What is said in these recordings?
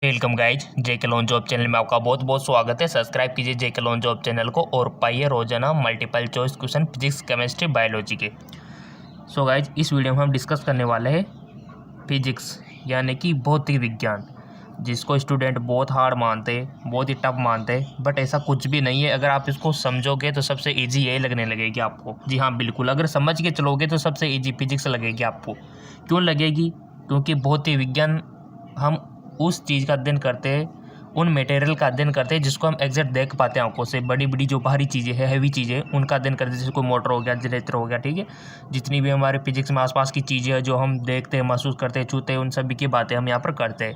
Welcome guys, जेके loan job channel में आपका बहुत बहुत स्वागत है। सब्सक्राइब कीजिए जेके लोन जॉब चैनल को और पाइए रोजाना multiple choice question physics, chemistry, biology के। सो गाइज, इस वीडियो में हम डिस्कस करने वाले हैं फिजिक्स यानी कि भौतिक विज्ञान, जिसको स्टूडेंट बहुत हार्ड मानते हैं, बहुत ही टफ मानते हैं। बट ऐसा कुछ भी नहीं है। अगर आप इसको समझोगे तो सबसे ईजी यही लगने लगेगी आपको। जी हाँ, बिल्कुल, अगर समझ के चलोगे तो सबसे ईजी फिजिक्स लगेगी आपको। क्यों लगेगी? क्योंकि भौतिक विज्ञान हम उस चीज़ का अध्ययन करते हैं, उन मटेरियल का अध्ययन करते हैं जिसको हम एग्जैक्ट देख पाते हैं आंखों से। बड़ी बड़ी जो भारी चीज़ें हैं, हैवी चीज़ें, उनका अध्ययन करते हैं, जैसे कोई मोटर हो गया, जनरेटर हो गया, ठीक है। जितनी भी हमारे फिजिक्स में आसपास की चीज़ें हैं जो हम देखते हैं, महसूस करते हैं, छूते हैं, उन सभी की बातें हम यहाँ पर करते हैं।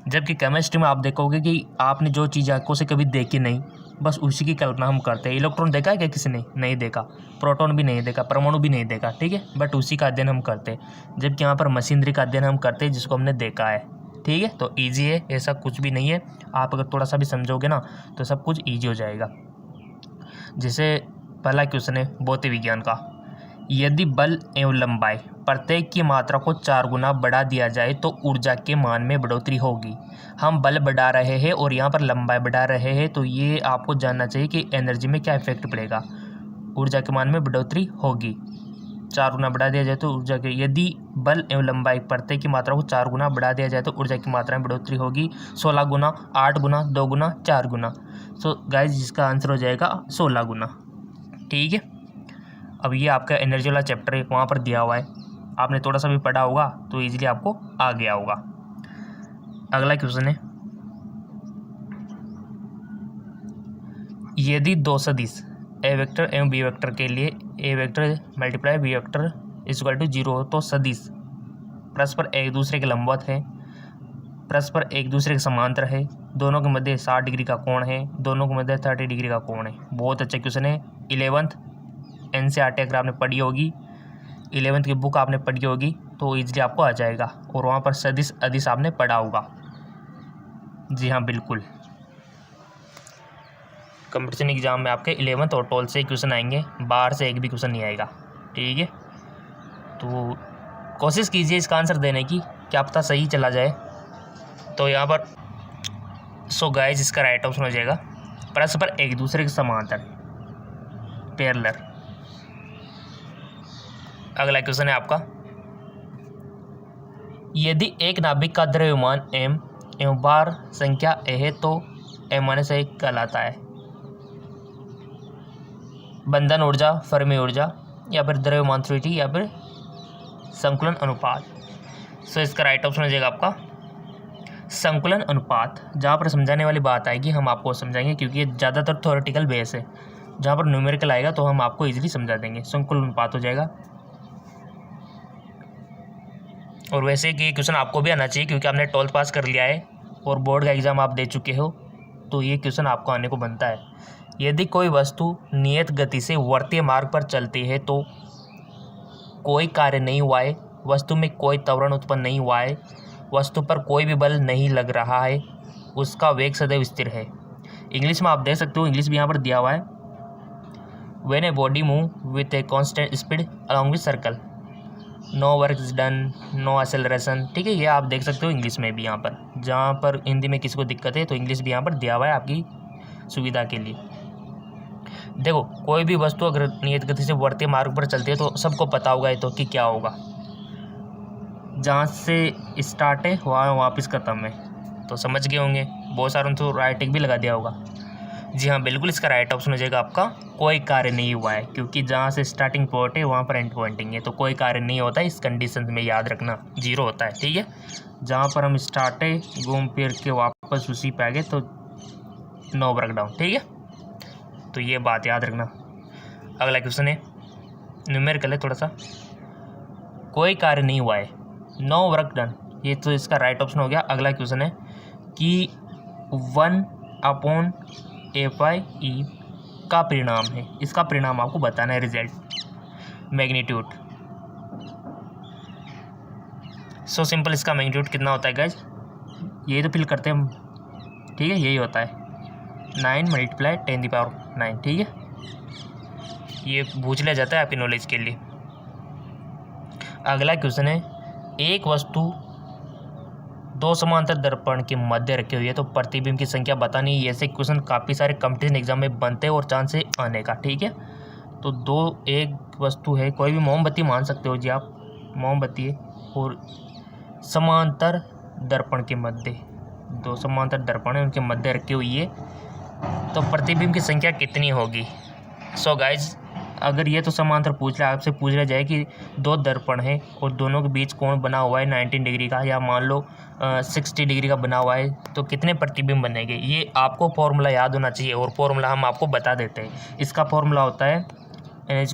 जबकि केमिस्ट्री में आप देखोगे कि आपने जो चीज़ आंखों से कभी देखी नहीं, बस उसी की कल्पना हम करते हैं। इलेक्ट्रॉन देखा है क्या किसी ने? नहीं देखा। प्रोटॉन भी नहीं देखा, परमाणु भी नहीं देखा, ठीक है। बट उसी का अध्ययन हम करते हैं। जबकि यहाँ पर मशीनरी का अध्ययन हम करते हैं जिसको हमने देखा है, ठीक है। तो ईजी है, ऐसा कुछ भी नहीं है। आप अगर थोड़ा सा भी समझोगे ना तो सब कुछ ईजी हो जाएगा। जैसे पहला क्वेश्चन है भौतिक विज्ञान का। यदि बल एवं लंबाई प्रत्येक की मात्रा को 4 गुना बढ़ा दिया जाए तो ऊर्जा के मान में बढ़ोतरी होगी। हम बल बढ़ा रहे हैं और यहाँ पर लंबाई बढ़ा रहे हैं, तो ये आपको जानना चाहिए कि एनर्जी में क्या इफेक्ट पड़ेगा। ऊर्जा के मान में बढ़ोतरी होगी। 4 गुना बढ़ा दिया जाए तो ऊर्जा के, यदि बल एवं लंबाई प्रत्येक की मात्रा को 4 गुना बढ़ा दिया जाए तो ऊर्जा की मात्रा में बढ़ोतरी होगी। 16 गुना, 8 गुना, 2 गुना, 4 गुना। सो गाइज, जिसका आंसर हो जाएगा 16 गुना, ठीक है। अब ये आपका एनर्जी वाला चैप्टर है, वहाँ पर दिया हुआ है। आपने थोड़ा सा भी पढ़ा होगा तो इजीली आपको आ गया होगा। अगला क्वेश्चन है, यदि दो सदिश ए वेक्टर एवं बी वेक्टर के लिए A vector multiply B vector equal to 0 हो तो सदिश परस्पर एक दूसरे के लंबवत है, परस्पर एक दूसरे के समांतर है, दोनों के मध्य 60 डिग्री का कोण है, दोनों के मध्य 30 डिग्री का कोण है। बहुत अच्छा क्वेश्चन है। 11th NCERT अगर आपने पढ़ी होगी, 11th की बुक आपने पढ़ी होगी तो ईजिली आपको आ जाएगा। और वहाँ पर सदिश अदिश आपने पढ़ा होगा। जी हाँ, बिल्कुल। कंपटीशन एग्जाम में आपके 11th और 12th से क्वेश्चन आएंगे, बाहर से एक भी क्वेश्चन नहीं आएगा, ठीक है। तो कोशिश कीजिए इसका आंसर देने की, क्या पता सही चला जाए। तो यहाँ पर सो गाइस, इसका राइट ऑप्शन हो जाएगा परस्पर एक दूसरे के समांतर, पैरेलल। अगला क्वेश्चन है आपका, यदि एक नाभिक का द्रव्यमान m एवं भार संख्या a है तो m-1 कहलाता है। बंधन ऊर्जा, फर्मी ऊर्जा, या फिर द्रव्यमान थ्योरी, या फिर संकुलन अनुपात। सो इसका राइट ऑप्शन हो जाएगा आपका संकुलन अनुपात। जहाँ पर समझाने वाली बात आएगी हम आपको समझाएंगे, क्योंकि ये ज़्यादातर थ्योरेटिकल बेस है। जहाँ पर न्यूमेरिकल आएगा तो हम आपको इजीली समझा देंगे। संकुलन अनुपात हो जाएगा। और वैसे कि क्वेश्चन आपको भी आना चाहिए, क्योंकि आपने 12th पास कर लिया है और बोर्ड का एग्ज़ाम आप दे चुके हो, तो ये क्वेश्चन आपको आने को बनता है। यदि कोई वस्तु नियत गति से वर्तीय मार्ग पर चलती है तो कोई कार्य नहीं हुआ है, वस्तु में कोई त्वरण उत्पन्न नहीं हुआ है, वस्तु पर कोई भी बल नहीं लग रहा है, उसका वेग सदैव स्थिर है। इंग्लिश में आप देख सकते हो, इंग्लिश भी यहाँ पर दिया हुआ है। When a body move with a constant speed along with circle, no work is done, no acceleration, ठीक है। ये आप देख सकते हो इंग्लिश में भी यहाँ पर। जहाँ पर हिंदी में किसी को दिक्कत है तो इंग्लिश भी यहाँ पर दिया हुआ है आपकी सुविधा के लिए। देखो, कोई भी वस्तु अगर नियत गति से वर्तीय मार्ग पर चलती है तो सबको पता होगा ये तो कि क्या होगा। जहाँ से स्टार्ट है वहाँ वापस ख़त्म है, तो समझ गए होंगे। बहुत सारों ने तो राइटिंग भी लगा दिया होगा। जी हाँ, बिल्कुल, इसका राइट ऑप्शन हो जाएगा आपका कोई कार्य नहीं हुआ है, क्योंकि जहाँ से स्टार्टिंग पॉइंट है वहाँ पर एंड पॉइंटिंग है, तो कोई कार्य नहीं होता है। इस कंडीशन में याद रखना 0 होता है, ठीक है। जहाँ पर हम स्टार्ट है, घूम फिर के वापस उसी पे आ गए तो नो वर्क डाउन, ठीक है। तो ये बात याद रखना। अगला क्वेश्चन है, न्यूमेरिकल है थोड़ा सा। कोई कार्य नहीं हुआ है, नो वर्क डन, ये तो इसका राइट ऑप्शन हो गया। अगला क्वेश्चन है कि 1/f/e का परिणाम है, इसका परिणाम आपको बताना है, रिजल्ट, मैग्नीट्यूड। सो सिंपल, इसका मैग्नीट्यूड कितना होता है गाइज, यही तो फिल करते हैं हम, ठीक है। यही होता है 9 × 10⁹, ठीक है। ये पूछ लिया जाता है आपकी नॉलेज के लिए। अगला क्वेश्चन है, एक वस्तु दो समांतर दर्पण के मध्य रखे हुए है तो प्रतिबिंब की संख्या बतानी है। ऐसे क्वेश्चन काफ़ी सारे कंपटीशन एग्जाम में बनते हैं और चांस है आने का, ठीक है। तो दो एक वस्तु है, कोई भी मोमबत्ती मान सकते हो जी आप, मोमबत्ती है और समांतर दर्पण के मध्य, दो समांतर दर्पण है उनके मध्य रखी हुई है तो प्रतिबिंब की संख्या कितनी होगी। सो गाइज अगर ये तो समांतर पूछ रहा है, आपसे पूछ रहा जाए कि दो दर्पण है और दोनों के बीच कोण बना हुआ है 19 डिग्री का या मान लो 60 डिग्री का बना हुआ है तो कितने प्रतिबिंब बनेंगे, ये आपको फॉर्मूला याद होना चाहिए और फॉर्मूला हम आपको बता देते हैं। इसका फॉर्मूला होता है n =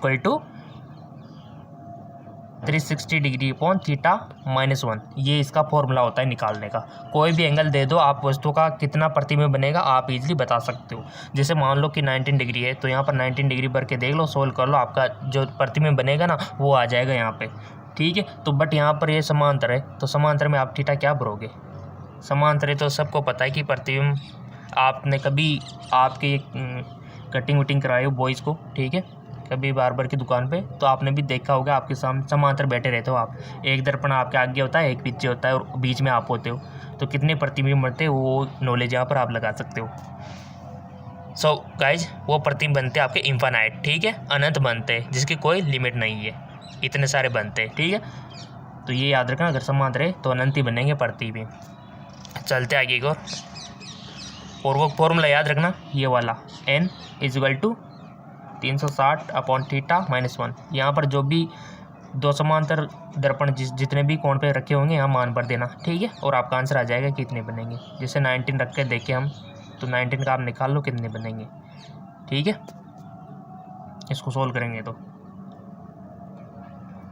360 डिग्री अपॉन थीटा -1, ये इसका फॉर्मूला होता है निकालने का। कोई भी एंगल दे दो आप वस्तु का कितना प्रतिबिंब बनेगा आप इजीली बता सकते हो। जैसे मान लो कि 19 डिग्री है तो यहाँ पर 19 डिग्री भर के देख लो, सोल्व कर लो, आपका जो प्रतिबिंब बनेगा ना वो आ जाएगा यहाँ पे, ठीक है। तो बट यहाँ पर ये समांतर है तो समांतर में आप थीटा क्या भरोगे, समांतर है तो सबको पता है कि प्रतिबिंब, आपने कभी आपके कटिंग वटिंग कराई हो बॉयज़ को, ठीक है, कभी बार्बर की दुकान पे तो आपने भी देखा होगा आपके सामने समांतर बैठे रहते हो आप, एक दर्पण आपके आगे होता है एक पीछे होता है और बीच में आप होते हो, तो कितने प्रतिबिंब बनते हैं वो नॉलेज यहाँ पर आप लगा सकते हो। सो गाइज वो प्रतिबिंब बनते हैं आपके इन्फानाइट, ठीक है, अनंत बनते हैं जिसकी कोई लिमिट नहीं है, इतने सारे बनते हैं, ठीक है। तो ये याद रखना अगर समांतर है तो अनंत ही बनेंगे प्रतिबिंब। चलते आगे को और वो फॉर्मूला याद रखना ये वाला n = 360 अपॉन थीटा -1। यहाँ पर जो भी दो समांतर दर्पण जितने भी कोण पे रखे होंगे यहाँ मान भर देना, ठीक है, और आपका आंसर आ जाएगा कितने बनेंगे। जैसे 19 रख के देखें हम तो 19 का आप निकाल लो कितने बनेंगे, ठीक है। इसको सोल्व करेंगे तो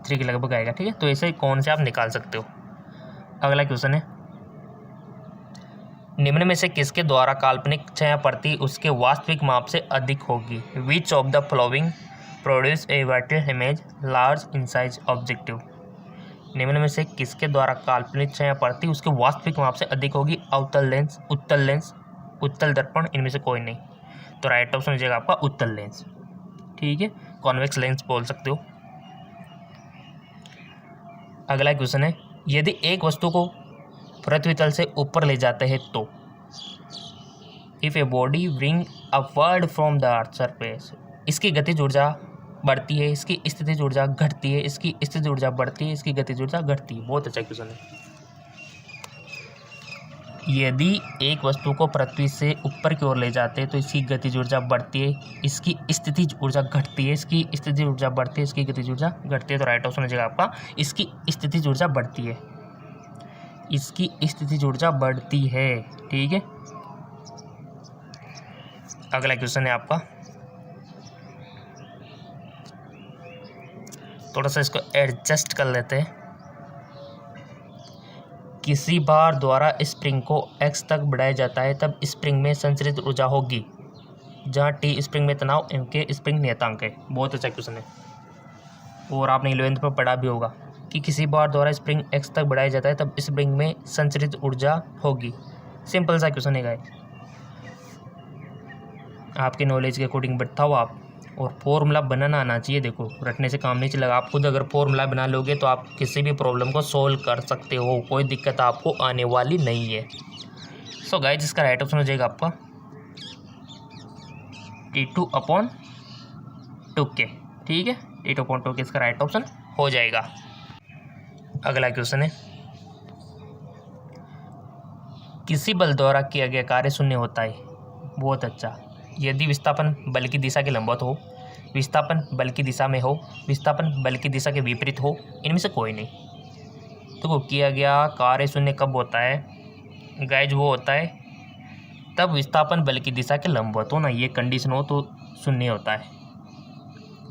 3 के लगभग आएगा, ठीक है। तो ऐसे कौन से आप निकाल सकते हो। अगला क्वेश्चन है, निम्न में से किसके द्वारा काल्पनिक छायाप्रति उसके वास्तविक माप से अधिक होगी। Which of the following produce a vertical image large in size objective. निम्न में से किसके द्वारा काल्पनिक छायाप्रति उसके वास्तविक माप से अधिक होगी। अवतल लेंस, उत्तल लेंस, उत्तल दर्पण, इनमें से कोई नहीं। तो राइट ऑप्शन हो जाएगा आपका उत्तल लेंस, ठीक है, कॉन्वेक्स लेंस बोल सकते हो। अगला क्वेश्चन है, यदि एक वस्तु को पृथ्वी तल से ऊपर ले जाते हैं तो if a body bring upward from the earth surface, इसकी गतिज ऊर्जा बढ़ती है, इसकी स्थितिज ऊर्जा घटती है, इसकी स्थितिज ऊर्जा बढ़ती है, इसकी गतिज ऊर्जा घटती है। बहुत अच्छा क्वेश्चन है। यदि एक वस्तु को पृथ्वी से ऊपर की ओर ले जाते हैं तो इसकी गतिज ऊर्जा बढ़ती है, इसकी स्थितिज ऊर्जा घटती है, इसकी स्थितिज ऊर्जा बढ़ती है, इसकी गतिज ऊर्जा घटती है। तो राइट ऑप्शन हो जाएगा आपका इसकी स्थितिज ऊर्जा बढ़ती है, इसकी स्थितिज ऊर्जा बढ़ती है, ठीक है। अगला क्वेश्चन है आपका, थोड़ा सा इसको एडजस्ट कर लेते हैं। किसी भार द्वारा स्प्रिंग को x तक बढ़ाया जाता है तब स्प्रिंग में संचरित ऊर्जा होगी जहाँ t स्प्रिंग में तनाव, m के स्प्रिंग नियतांक है। बहुत अच्छा क्वेश्चन है और आपने 11th पर पढ़ा भी होगा कि किसी भार द्वारा स्प्रिंग x तक बढ़ाया जाता है तब स्प्रिंग में संचरित ऊर्जा होगी। सिंपल सा क्वेश्चन है गाइस, आपके नॉलेज के अकॉर्डिंग बताओ आप, और फॉर्मूला बनाना आना चाहिए। देखो रटने से काम नहीं चलेगा, आप खुद अगर फॉर्मूला बना लोगे तो आप किसी भी प्रॉब्लम को सोल्व कर सकते हो, कोई दिक्कत आपको आने वाली नहीं है। सो गाइस इसका राइट ऑप्शन हो जाएगा आपका T2/2K, ठीक है, T2/2K इसका राइट ऑप्शन हो जाएगा। अगला क्वेश्चन है, किसी बल द्वारा किया गया कार्य शून्य होता है। बहुत अच्छा, यदि विस्थापन बल की दिशा के लंबवत हो, विस्थापन बल की दिशा में हो, विस्थापन बल की दिशा के विपरीत हो, इनमें से कोई नहीं। तो किया गया कार्य शून्य कब होता है गाइज, वो होता है तब विस्थापन बल की दिशा के लंबवत हो ना, ये कंडीशन हो तो शून्य होता है।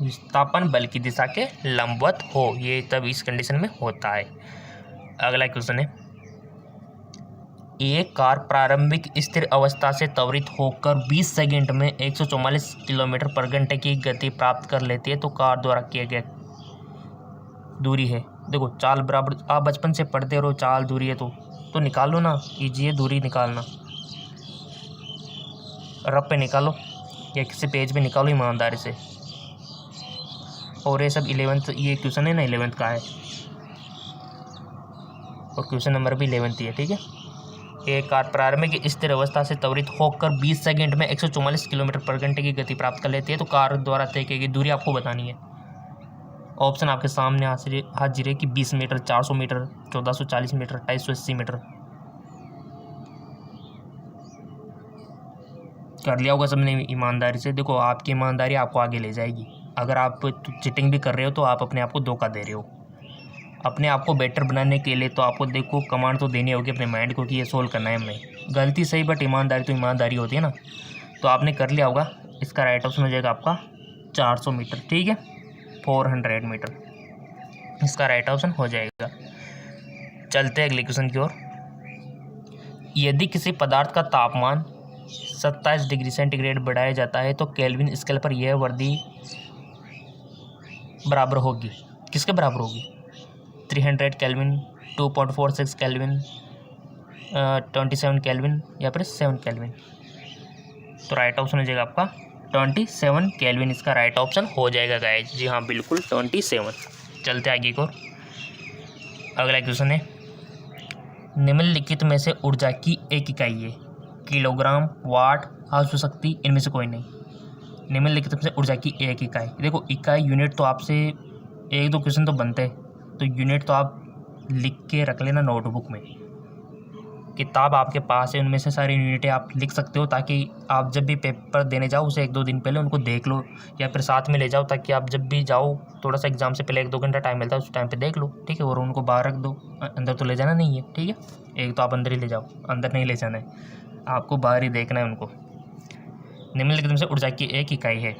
विस्थापन बल की दिशा के लंबवत हो, ये तब इस कंडीशन में होता है। अगला क्वेश्चन है, एक कार प्रारंभिक स्थिर अवस्था से त्वरित होकर 20 सेकंड में 144 किलोमीटर पर घंटे की गति प्राप्त कर लेती है तो कार द्वारा किया गया दूरी है। देखो चाल बराबर, आप बचपन से पढ़ते रहो, चाल दूरी है तो निकाल लो ना, कीजिए दूरी निकालना, रफ पे निकालो या किसी पेज पे निकालो ईमानदारी से। और ये सब 11th ये क्वेश्चन है ना 11th का है, और क्वेश्चन नंबर भी 11 है। ठीक है, एक कार प्रारंभिक स्थिर अवस्था से त्वरित होकर 20 सेकंड में 144 किलोमीटर पर घंटे की गति प्राप्त कर लेती है, तो कार द्वारा तय की गई दूरी आपको बतानी है। ऑप्शन आपके सामने हाजिर है कि 20 मीटर, 400 मीटर, 1440 मीटर, 280 मीटर। कर लिया होगा सबने ईमानदारी से। देखो, आपकी ईमानदारी आपको आगे ले जाएगी। अगर आप चिटिंग भी कर रहे हो तो आप अपने आप को धोखा दे रहे हो। अपने आप को बेटर बनाने के लिए तो आपको देखो कमांड तो देनी होगी अपने माइंड को कि ये सोल्व करना है हमें। गलती सही, बट ईमानदारी तो ईमानदारी होती है ना। तो आपने कर लिया होगा। इसका राइट ऑप्शन हो जाएगा आपका 400 मीटर। ठीक है, 400 मीटर इसका राइट ऑप्शन हो जाएगा। चलते हैं अगले क्वेश्चन की ओर। यदि किसी पदार्थ का तापमान 27 डिग्री सेंटीग्रेड बढ़ाया जाता है तो केल्विन स्केल पर यह वर्दी बराबर होगी, किसके बराबर होगी? 300 केल्विन, 2.46 केल्विन, 27 केल्विन या फिर 7 केल्विन। तो राइट ऑप्शन हो जाएगा आपका 27 केल्विन इसका राइट ऑप्शन हो जाएगा गाइस। जी हाँ, बिल्कुल 27। चलते आगे को। अगला क्वेश्चन है, निम्नलिखित में से ऊर्जा की एक इकाई है, किलोग्राम, वाट, आंसू शक्ति, इनमें से कोई नहीं। निम्नलिखित में से ऊर्जा की एक इकाई। देखो, इकाई यूनिट तो आपसे 1-2 क्वेश्चन तो बनते हैं, तो यूनिट तो आप लिख के रख लेना नोटबुक में। किताब आपके पास है, उनमें से सारी यूनिटें आप लिख सकते हो, ताकि आप जब भी पेपर देने जाओ उसे 1-2 दिन पहले उनको देख लो, या फिर साथ में ले जाओ, ताकि आप जब भी जाओ थोड़ा सा एग्जाम से पहले 1-2 घंटा टाइम मिलता है, उस टाइम पे देख लो। ठीक है, और उनको बाहर रख दो, अंदर तो ले जाना नहीं है। ठीक है, एक तो आप अंदर ही ले जाओ, अंदर नहीं ले जाना है, आपको बाहर ही देखना है उनको। निम्नलिखित में से ऊर्जा की एक इकाई है,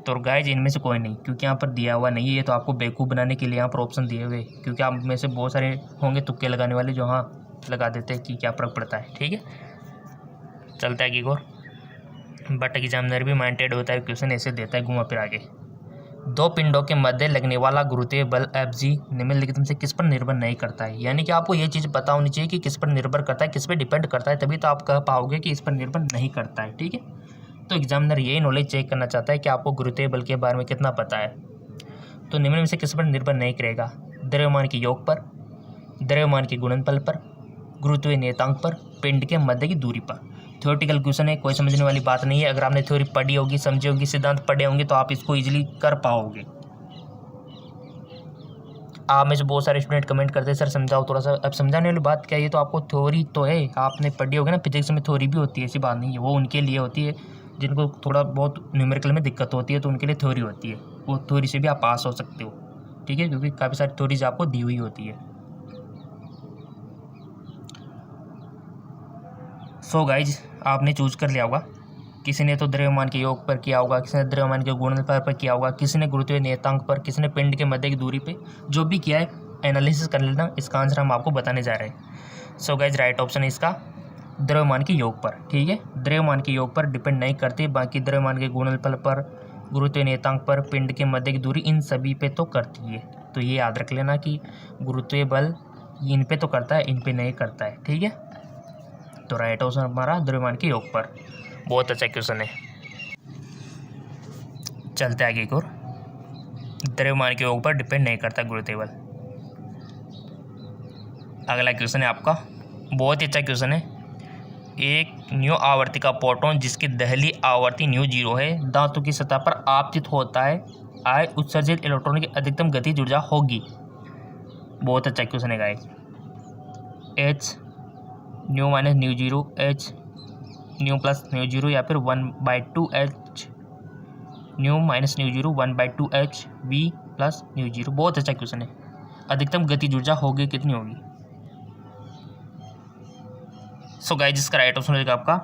तो गाइज इनमें से कोई नहीं, क्योंकि यहाँ पर दिया हुआ नहीं है। ये तो आपको बेवकूफ़ बनाने के लिए यहाँ पर ऑप्शन दिए हुए, क्योंकि आप में से बहुत सारे होंगे तुक्के लगाने वाले जो हाँ लगा देते हैं कि क्या फर्क पड़ता है। ठीक है, चलता है कि और बट एग्जामिनर भी माइंडेड होता है, क्वेश्चन ऐसे देता है घुमा फिर आगे। 2 पिंडों के मध्य लगने वाला गुरुत्वीय बल Fg निम्नलिखित में से किस पर निर्भर नहीं करता है। यानी कि आपको ये चीज़ पता होनी चाहिए कि किस पर निर्भर करता है, किस पर डिपेंड करता है, तभी तो आप कह पाओगे कि इस पर निर्भर नहीं करता है। ठीक है, तो एग्जामिनर यही नॉलेज चेक करना चाहता है कि आपको गुरुत्वीय बल के बारे में कितना पता है। तो निम्न में से किस पर निर्भर नहीं करेगा? द्रव्यमान के योग पर, द्रव्यमान के गुणनफल पर, गुरुत्वीय नियतांक पर, पिंड के मध्य की दूरी पर। थ्योरेटिकल क्वेश्चन है, कोई समझने वाली बात नहीं है। अगर आपने थ्योरी पढ़ी होगी, समझी होगी, सिद्धांत पढ़े होंगे तो आप इसको इजीली कर पाओगे। आप में से बहुत सारे स्टूडेंट कमेंट करते हैं सर समझाओ थोड़ा सा। अब समझाने वाली बात क्या है, ये तो आपको थ्योरी तो है, आपने पढ़ी होगी ना, फिजिक्स में थ्योरी भी होती है, ऐसी बात नहीं है। वो उनके लिए होती है जिनको थोड़ा बहुत न्यूमेरिकल में दिक्कत होती है, तो उनके लिए थ्योरी होती है। वो थ्योरी से भी आप पास हो सकते हो। ठीक है, क्योंकि काफ़ी सारी थ्योरीज आपको दी हुई होती है। सो गाइज, आपने चूज कर लिया होगा। किसी ने तो द्रव्यमान के योग पर किया होगा, किसी ने द्रव्यमान के गुणनफल पर किया होगा, किसी ने गुरुत्वीय नियतांक पर, किसी ने पिंड के मध्य की दूरी पे। जो भी किया है एनालिसिस कर लेना, इसका आंसर हम आपको बताने जा रहे हैं। सो गाइज, राइट ऑप्शन है इसका द्रव्यमान के योग पर। ठीक है, द्रव्यमान के योग पर डिपेंड नहीं करती, बाकी द्रव्यमान के गुणनफल पर, गुरुत्वीय नियतांक पर, पिंड के मध्य की दूरी, इन सभी पे तो करती है। तो ये याद रख लेना कि गुरुत्वीय बल इन पे तो करता है, इन पे नहीं करता है। ठीक है, तो राइट ऑप्शन हमारा द्रव्यमान के योग पर। बहुत अच्छा क्वेश्चन है। चलते आगे की ओर। द्रव्यमान के योग पर डिपेंड नहीं करता गुरुत्वीय बल। अगला क्वेश्चन है आपका, बहुत ही अच्छा क्वेश्चन है। एक न्यू आवर्ती का प्रोटॉन जिसकी दहली आवर्ती न्यू 0 है, धातु की सतह पर आपतित होता है, आय उत्सर्जित इलेक्ट्रॉन की अधिकतम गतिज ऊर्जा होगी। बहुत अच्छा क्वेश्चन है guys. H new minus new 0, H new plus new 0, या फिर 1/2 H new minus new 0, 1/2 H we plus new 0। बहुत अच्छा क्वेश्चन है। अधिकतम गतिज ऊर्जा होगी, कितनी होगी? सो गाइस, जिसका राइट ऑप्शन होगा आपका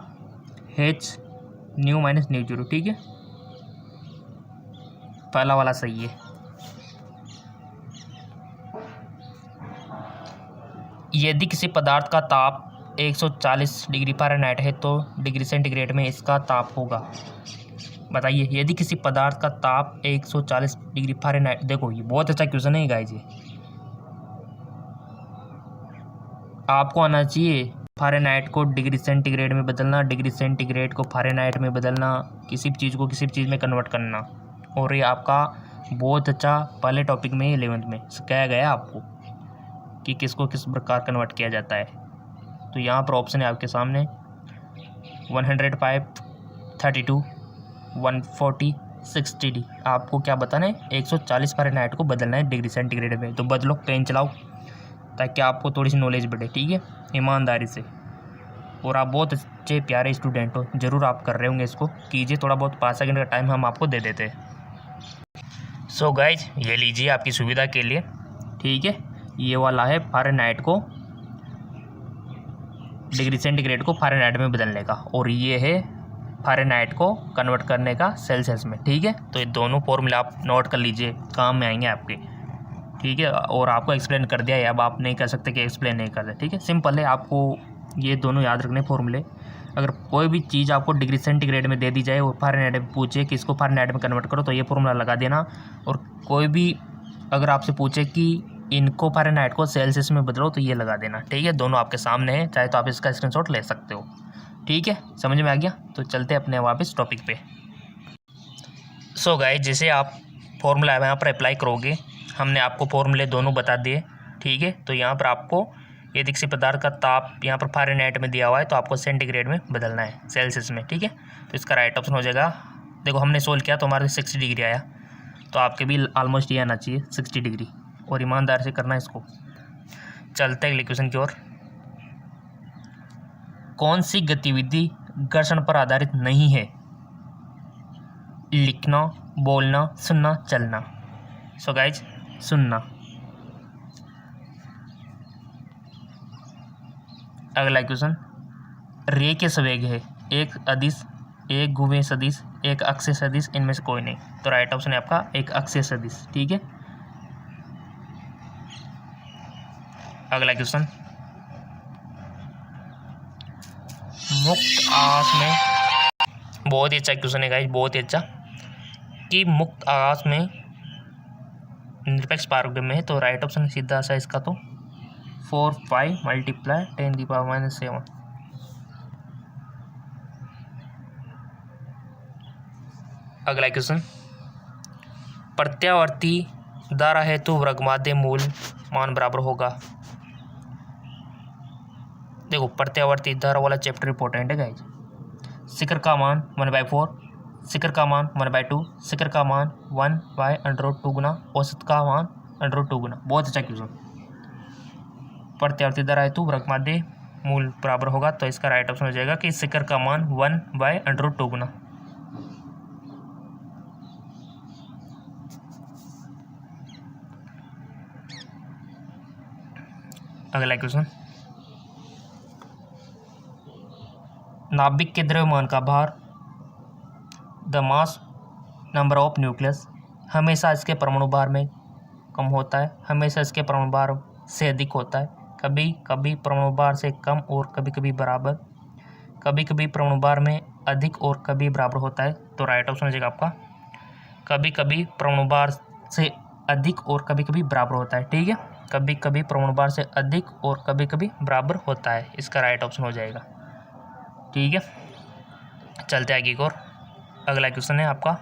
एच न्यू माइनस न्यू 0। ठीक है, पहला वाला सही है। यदि किसी पदार्थ का ताप 140 डिग्री फ़ारेनहाइट है तो डिग्री सेंटीग्रेड में इसका ताप होगा। बताइए, यदि किसी पदार्थ का ताप 140 डिग्री फ़ारेनहाइट, देखो ये बहुत अच्छा क्वेश्चन है गाइस। ये आपको आना चाहिए फ़ारेनहाइट को डिग्री सेंटीग्रेड में बदलना, डिग्री सेंटीग्रेड को फ़ारेनहाइट में बदलना, किसी भी चीज़ को किसी भी चीज़ में कन्वर्ट करना। और ये आपका बहुत अच्छा पहले टॉपिक में 11th में सिखाया गया आपको कि किसको किस प्रकार कन्वर्ट किया जाता है। तो यहाँ पर ऑप्शन है आपके सामने 105, 32, 140, 60 आपको क्या बताना है, 140 फ़ारेनहाइट को बदलना है डिग्री सेंटीग्रेड में। तो बदलो, पेन चलाओ ताकि आपको थोड़ी सी नॉलेज बढ़े, ठीक है, ईमानदारी से। और आप बहुत अच्छे प्यारे स्टूडेंट हो, ज़रूर आप कर रहे होंगे, इसको कीजिए। थोड़ा बहुत 5 सेकंड का टाइम हम आपको दे देते हैं। सो गाइज ये लीजिए आपकी सुविधा के लिए, ठीक है। ये वाला है फ़ारेनहाइट को डिग्री सेंटीग्रेड को फ़ारेनहाइट में बदलने का, और ये है फ़ारेनहाइट को कन्वर्ट करने का सेल्सियस में, ठीक है। तो ये दोनों फॉर्मूले आप नोट कर लीजिए, काम में आएंगे आपके, ठीक है। और आपको एक्सप्लेन कर दिया है, अब आप नहीं कर सकते कि एक्सप्लेन नहीं कर सकते, ठीक है। सिंपल है, आपको ये दोनों याद रखने फॉर्मूले। अगर कोई भी चीज़ आपको डिग्री सेंटीग्रेड में दे दी जाए और फ़ारेनहाइट में पूछे कि इसको फ़ारेनहाइट में कन्वर्ट करो, तो ये फॉर्मूला लगा देना। और कोई भी अगर आपसे पूछे कि इनको फ़ारेनहाइट को सेल्सियस में बदलो, तो ये लगा देना, ठीक है। दोनों आपके सामने है, चाहे तो आप इसका स्क्रीनशॉट ले सकते हो, ठीक है। समझ में आ गया? तो चलते हैं अपने वापस टॉपिक पे। सो गाइस, जैसे आप फॉर्मूला यहाँ पर अप्लाई करोगे, हमने आपको फॉर्मूले दोनों बता दिए, ठीक है। तो यहाँ पर आपको यदि किसी पदार्थ का ताप यहाँ पर फ़ारेनहाइट में दिया हुआ है, तो आपको सेंटीग्रेड में बदलना है, सेल्सियस में, ठीक है। तो इसका राइट ऑप्शन हो जाएगा, देखो हमने सोल्व किया तो हमारे 60 डिग्री आया, तो आपके भी ऑलमोस्ट ये आना चाहिए 60 डिग्री, और ईमानदार से करना है इसको। चलते हैं अगले क्वेश्चन की ओर। कौन सी गतिविधि घर्षण पर आधारित नहीं है? लिखना, बोलना, सुनना, चलना। सो गाइज, सुनना। अगला क्वेश्चन, रे के सवेग है, एक अदिश, एक घुमे सदिश, एक अक्षय सदिश, इनमें से कोई नहीं। तो राइट ऑप्शन है आपका एक अक्षय सदिश, ठीक है। अगला क्वेश्चन, मुक्त आकाश में, बहुत ही अच्छा क्वेश्चन है गाइस, बहुत ही अच्छा, कि मुक्त आकाश में निरपेक्ष पारगम्य में है। तो राइट ऑप्शन सीधा सा इसका तो 4, 5 × 10⁻⁻⁷। अगला क्वेश्चन, प्रत्यावर्ती धारा हेतु वर्गमाध्य मूल मान बराबर होगा। देखो प्रत्यावर्ती धारा वाला चैप्टर इंपॉर्टेंट है गाइज। शिखर का मान 1/4, शिखर का मान 1/2, शिखर का मान 1/√2 गुना, औसत का मान √2 गुना। बहुत अच्छा क्वेश्चन। प्रत्यावर्ती धारा हेतु वर्गमाध्य मूल बराबर होगा, तो इसका राइट ऑप्शन हो जाएगा कि शिखर का मान 1/√2 गुना। अगला क्वेश्चन, नाभिक के द्रव्यमान का भार, the mass number of nucleus, हमेशा इसके परमाणु भार में कम होता है, हमेशा इसके परमाणु भार से अधिक होता है, कभी कभी परमाणु भार से कम और कभी कभी बराबर, कभी कभी परमाणु भार में अधिक और कभी बराबर होता है। तो राइट ऑप्शन हो जाएगा आपका कभी कभी परमाणु भार से अधिक और कभी कभी बराबर होता है, ठीक है। कभी कभी परमाणु भार से अधिक और कभी कभी बराबर होता है, इसका राइट ऑप्शन हो जाएगा, ठीक है। चलते आगे की ओर। अगला क्वेश्चन है आपका,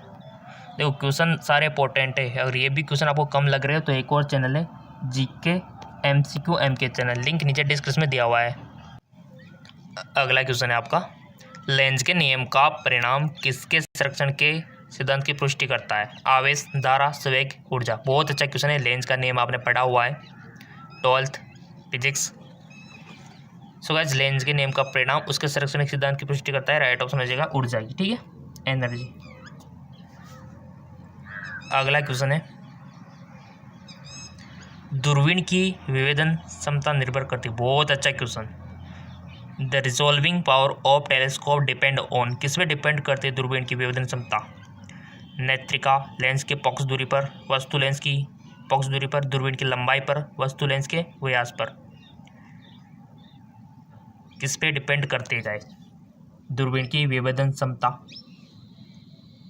देखो क्वेश्चन सारे इंपॉर्टेंट है, अगर ये भी क्वेश्चन आपको कम लग रहे हो तो एक और चैनल है GK MCQ MK channel, link नीचे डिस्क्रिप्शन में दिया हुआ है। अगला क्वेश्चन है आपका, लेंज के नियम का परिणाम किसके संरक्षण के सिद्धांत की पुष्टि करता है? आवेश, धारा, संवेग, ऊर्जा। बहुत अच्छा क्वेश्चन है, लेंज का नियम आपने पढ़ा हुआ है 12th physics. So guys, length के नियम का परिणाम उसके संरक्षण के सिद्धांत की पुष्टि करता है, राइट ऑप्शन हो जाएगा ऊर्जा की, ठीक है, एनर्जी। अगला क्वेश्चन है, दूरबीन की विवेदन क्षमता निर्भर करती है। बहुत अच्छा question. The resolving power of telescope depend on, किस में डिपेंड करती है दूरबीन की विवेदन क्षमता? नेत्रिका, लेंस के पक्ष दूरी पर, वस्तु लेंस की पक्ष दूरी पर, दूरबीन की लंबाई पर, वस्तु लेंस के व्यास पर, किस पे डिपेंड करती है दूरबीन की विवेदन क्षमता?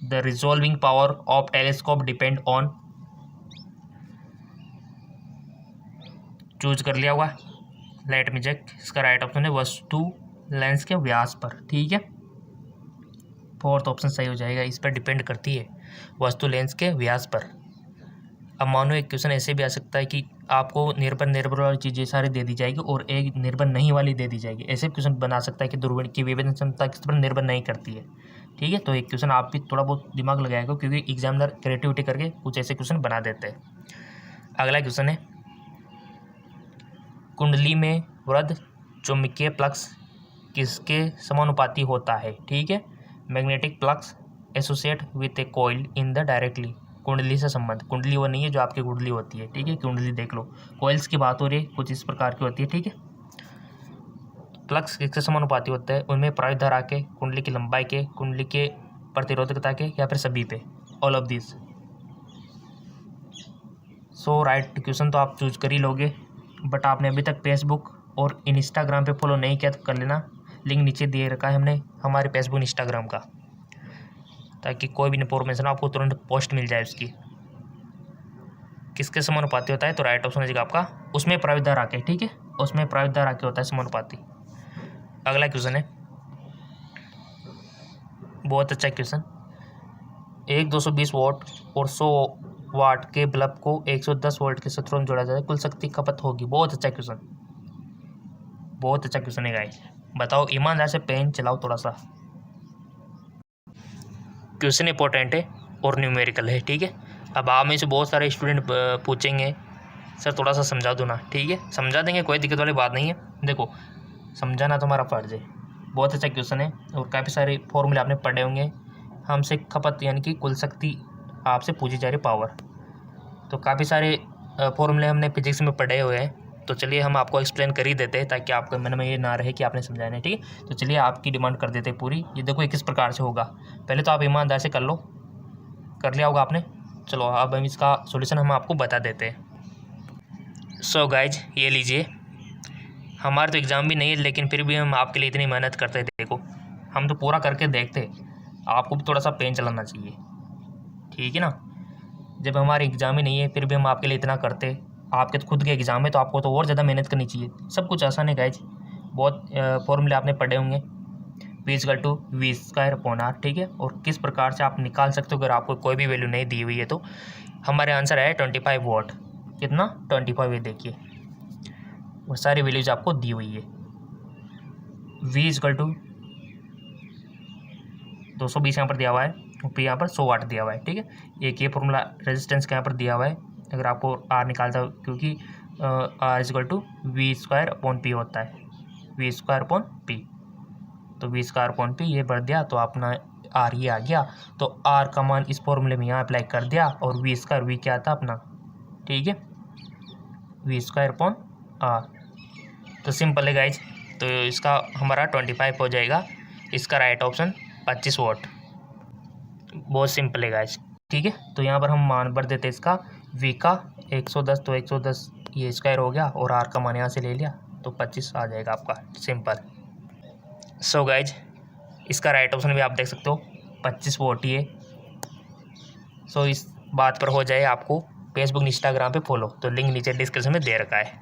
The resolving power of telescope depend on, choose कर लिया हुआ, लेट मी चेक, इसका राइट ऑप्शन है वस्तु लेंस के व्यास पर, ठीक है। 4th ऑप्शन सही हो जाएगा, इस पर डिपेंड करती है वस्तु लेंस के व्यास पर। अब मानो एक क्वेश्चन ऐसे भी आ सकता है कि आपको निर्भर वाली चीज़ें सारी दे दी जाएगी और एक निर्भर नहीं वाली दे दी जाएगी। ऐसे क्वेश्चन बना सकता है कि दूरबीन की विभेदन क्षमता किस पर निर्भर नहीं करती है। ठीक है, तो एक क्वेश्चन आप भी थोड़ा बहुत दिमाग लगाएगा, क्योंकि एग्जामिनर क्रिएटिविटी करके कुछ ऐसे क्वेश्चन बना देते हैं। अगला क्वेश्चन है, कुंडली में वृद्ध चुंबकीय फ्लक्स किसके समानुपाती होता है? ठीक है, magnetic flux associate with A coil in the directly. कुंडली से संबंध, कुंडली वो नहीं है जो आपकी कुंडली होती है। ठीक है, कुंडली देख लो, कॉइल्स की बात हो रही है, कुछ इस प्रकार की होती है। ठीक है, फ्लक्स किसके समानुपाती होता है? उनमें प्राइव धारा के, कुंडली की लंबाई के, कुंडली के प्रतिरोधकता के, या फिर सभी पे, all of this. So right question तो आप चूज कर ही लोगे, बट आपने अभी तक फेसबुक और इंस्टाग्राम पे फॉलो नहीं किया तो कर लेना। लिंक नीचे दे रखा है हमने हमारे फेसबुक इंस्टाग्राम का, ताकि कोई भी इन्फॉर्मेशन आपको तुरंत पोस्ट मिल जाए उसकी। किसके समानुपाती होता है? तो राइट ऑप्शन हो जाएगा आपका उसमें प्राइव धारा के। ठीक है, उसमें प्राइव धारा के होता है समानुपाती। अगला क्वेश्चन है, बहुत अच्छा क्वेश्चन। एक 220 वोल्ट और 100 वाट के बल्ब को 110 वोल्ट के स्रोत में जोड़ा जाए, कुल शक्ति खपत होगी। बहुत अच्छा क्वेश्चन, बहुत अच्छा क्वेश्चन है गाइस। बताओ, ईमानदार से पेन चलाओ थोड़ा सा। क्वेश्चन इंपॉर्टेंट है और न्यूमेरिकल है। ठीक है, अब आप में से बहुत सारे स्टूडेंट पूछेंगे सर थोड़ा सा समझा दो ना। ठीक है, समझा देंगे, कोई दिक्कत वाली बात नहीं है। देखो, समझाना तुम्हारा फर्ज है। बहुत अच्छा क्वेश्चन है और काफ़ी सारे फॉर्मूले आपने पढ़े होंगे। हमसे खपत यानी कि कुल शक्ति आपसे पूछी जा रही पावर, तो काफ़ी सारे फॉर्मूले हमने फिजिक्स में पढ़े हुए हैं। तो चलिए हम आपको एक्सप्लेन कर ही देते हैं, ताकि आपके मन में ये ना रहे कि आपने समझाया नहीं। ठीक है, तो चलिए आपकी डिमांड कर देते हैं पूरी। ये देखो ये किस प्रकार से होगा, पहले तो आप ईमानदार से कर लो। कर लिया होगा आपने। चलो अब हम इसका सॉल्यूशन हम आपको बता देते हैं। सो गाइज, ये लीजिए, हमारा तो एग्ज़ाम भी नहीं है, लेकिन फिर भी हम आपके लिए इतनी मेहनत करते हैं। देखो, हम तो पूरा करके देखते, आपको भी थोड़ा सा पेन चलाना चाहिए। ठीक है ना, जब हमारे एग्ज़ाम ही नहीं है फिर भी हम आपके लिए इतना करते। आपके तो खुद के एग्ज़ाम है, तो आपको तो और ज़्यादा मेहनत करनी चाहिए। सब कुछ आसान है गाइज, बहुत फॉर्मूले आपने पढ़े होंगे। V=V²/R। ठीक है, और किस प्रकार से आप निकाल सकते हो अगर आपको कोई भी वैल्यू नहीं दी हुई है। तो हमारे आंसर है 25 वॉट। कितना? 25। ये देखिए, वो सारी वैल्यूज आपको दी हुई है। V=220 यहाँ पर दिया हुआ है, फिर यहाँ पर 100 वाट दिया हुआ है। ठीक है, एक ये फॉर्मूला रेजिस्टेंस का यहाँ पर दिया हुआ है। अगर आपको R निकालता हो, क्योंकि R=V²/P होता है, V²/P। तो V²/P ये बढ़ दिया, तो अपना R ये आ गया। तो R का मान इस फॉर्मूले में यहाँ अप्लाई कर दिया, और V² क्या था अपना। ठीक है, V²/R। तो सिंपल है गाइज, तो इसका हमारा 25 हो जाएगा। इसका राइट ऑप्शन 25 वोट। बहुत सिंपल है गाइज। ठीक है, तो यहाँ पर हम मान भर देते इसका। V का 110, तो 110 ये स्क्वायर हो गया, और R का मान यहाँ से ले लिया, तो 25 आ जाएगा आपका। सिंपल। सो गाइज, इसका राइट ऑप्शन भी आप देख सकते हो, 25 वोट ही है। सो इस बात पर हो जाए आपको फेसबुक इंस्टाग्राम पे फॉलो, तो लिंक नीचे डिस्क्रिप्शन में दे रखा है।